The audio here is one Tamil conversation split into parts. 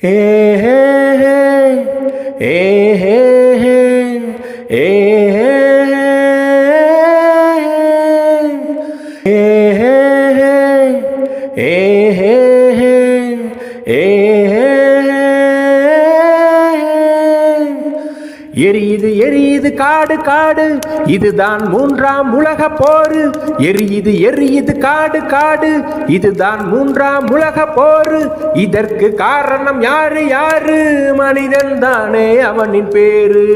ஏ ஹே ஹே ஏ ஹே ஹே ஏ ஹே ஹே ஏ ஹே ஹே ஏ எரியுது எரியுது காடு காடு, இதுதான் மூன்றாம் உலக போரு. எரியுது எரியுது காடு காடு, இதுதான் மூன்றாம் உலக போரு. இதற்கு காரணம் யாரு யாரு? மனிதன் தானே அவனின் பேரு.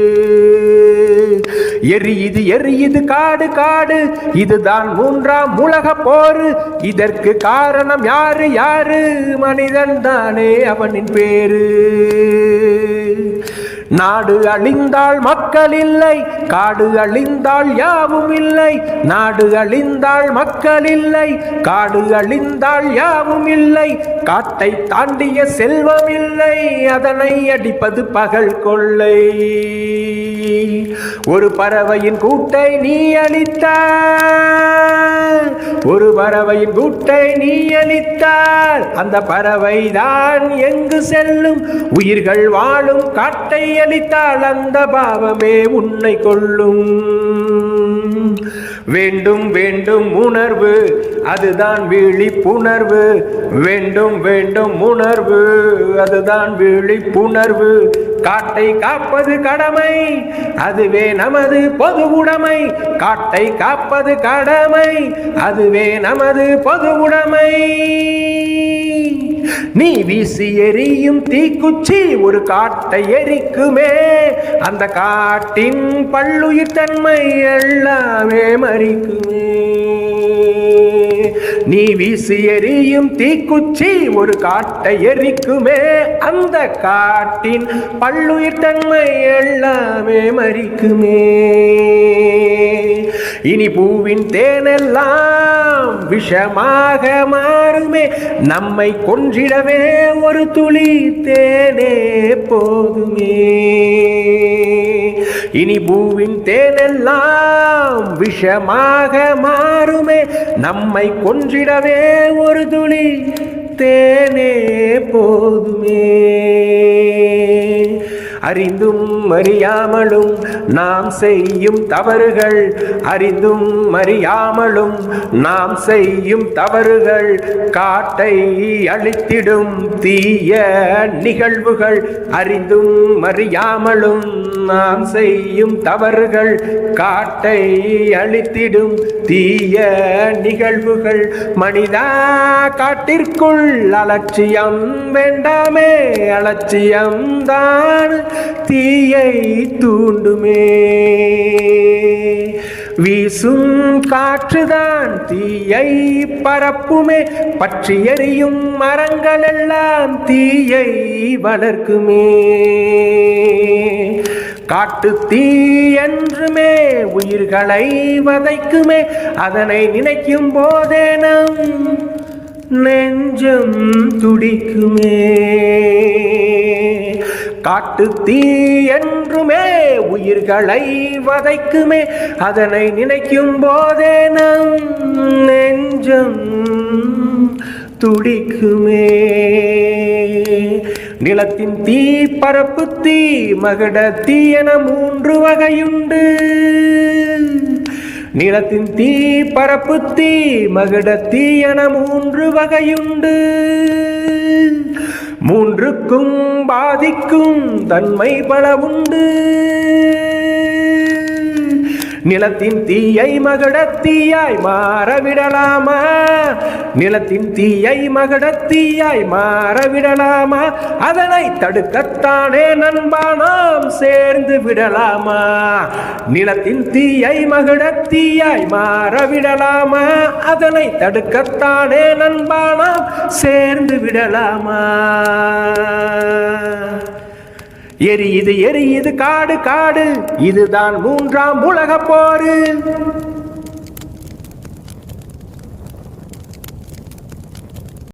எரியுது எரியுது காடு காடு, இதுதான் மூன்றாம் உலக போரு. இதற்கு காரணம் யாரு யாரு? மனிதன் தானே அவனின் பேரு. நாடு அழிந்தால் மக்கள் இல்லை, காடு அழிந்தால் யாவும் இல்லை. நாடு அழிந்தால் மக்கள் இல்லை, காடு அழிந்தால் யாவும் இல்லை. காட்டை தாண்டிய செல்வம் இல்லை, அதனை அடிப்பது பகல் கொள்ளை. ஒரு பறவையின் கூட்டை நீ அழித்தால், ஒரு பறவையின் கூட்டை நீ அழித்தால், அந்த பறவை தான் எங்கு செல்லும்? உயிர்கள் வாழும் காட்டை அழித்தால் அந்த பாவமே உன்னை கொள்ளும். வேண்டும் வேண்டும் உணர்வு, அதுதான் விழிப்புணர்வு. வேண்டும் வேண்டும் உணர்வு, அதுதான் விழிப்புணர்வு. காட்டை காப்பது கடமை, அதுவே நமது பொது உடைமை. காட்டை காப்பது கடமை, அதுவே நமது பொது உடைமை. நீ வீசி எரியும் தீக்குச்சி ஒரு காட்டை எரிக்குமே, அந்த காட்டின் பல்லுயிர் தன்மை எல்லாமே மறிக்குமே. நீ வீசி எரியும் தீக்குச்சி ஒரு காட்டை எரிக்குமே, அந்த காட்டின் பல்லுயிர் தன்மை எல்லாமே மறிக்குமே. இனி பூவின் தேனெல்லாம் விஷமாக மாறுமே, நம்மை கொன்றிடவே ஒரு துளி தேனே போதுமே. இனி பூவின் தேனெல்லாம் விஷமாக மாறுமே, நம்மை கொன்றிடவே ஒரு துளி தேனே போதுமே. அறிந்தும் அறியாமலும் நாம் செய்யும் தவறுகள், அறிந்தும் அறியாமலும் நாம் செய்யும் தவறுகள், காட்டை அழித்திடும் தீய நிகழ்வுகள். அறிந்தும் அறியாமலும் நாம் செய்யும் தவறுகள், காட்டை அழித்திடும் தீய நிகழ்வுகள். மனிதா, காட்டிற்குள் அலட்சியம் வேண்டாமே, அலட்சியம் தான் தீயை தூண்டுமே. வீசும் காற்றுதான் தீயை பரப்புமே, பற்றி எரியும் மரங்கள் எல்லாம் தீயை வளர்க்குமே. காட்டு தீ என்றுமே உயிர்களை வதைக்குமே, அதனை நினைக்கும் போதே நம் நெஞ்சம் துடிக்குமே. காட்டு தீ என்றுமே உயிர்களை வதைக்குமே, அதனை நினைக்கும் போதே நம் நெஞ்சம் துடிக்குமே. நிலத்தின் தீ, பரப்பு தீ, மகுட தீ என 3 வகையுண்டு. நிலத்தின் தீ, பரப்பு தீ, மகுட தீ என 3 வகையுண்டு. மூன்றுக்கும் பாதிக்கும் தன்மை பல உண்டு. நிலத்தின் தீயை மகுடத்தீயாய் மாறவிடலாமா? நிலத்தின் தீயை மகுடத்தீயாய் மாறவிடலாமா? அதனை தடுக்கத்தானே நண்பா நாம் சேர்ந்து விடலாமா? நிலத்தின் தீயை மகுடத்தீயாய் மாறவிடலாமா? அதனை தடுக்கத்தானே நண்பா நாம் சேர்ந்து விடலாமா? எரியுது எரியுது காடு காடு, இதுதான் மூன்றாம் உலக போரு.